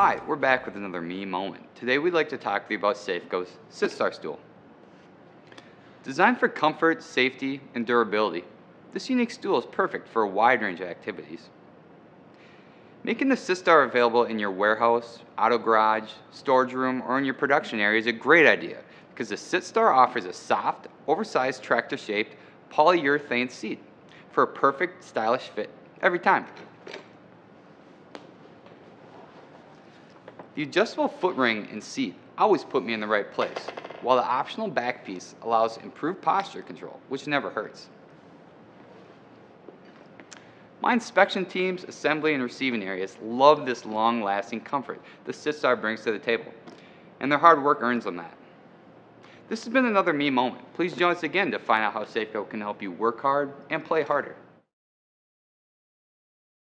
Hi, we're back with another me moment. Today we'd like to talk to you about Safco's SitStar stool. Designed for comfort, safety, and durability, this unique stool is perfect for a wide range of activities. Making the SitStar available in your warehouse, auto garage, storage room, or in your production area is a great idea because the SitStar offers a soft, oversized tractor-shaped polyurethane seat for a perfect, stylish fit every time. The adjustable foot ring and seat always put me in the right place, while the optional back piece allows improved posture control, which never hurts. My inspection teams, assembly, and receiving areas love this long-lasting comfort the SitStar brings to the table, and their hard work earns them that. This has been another me moment. Please join us again to find out how Safco can help you work hard and play harder.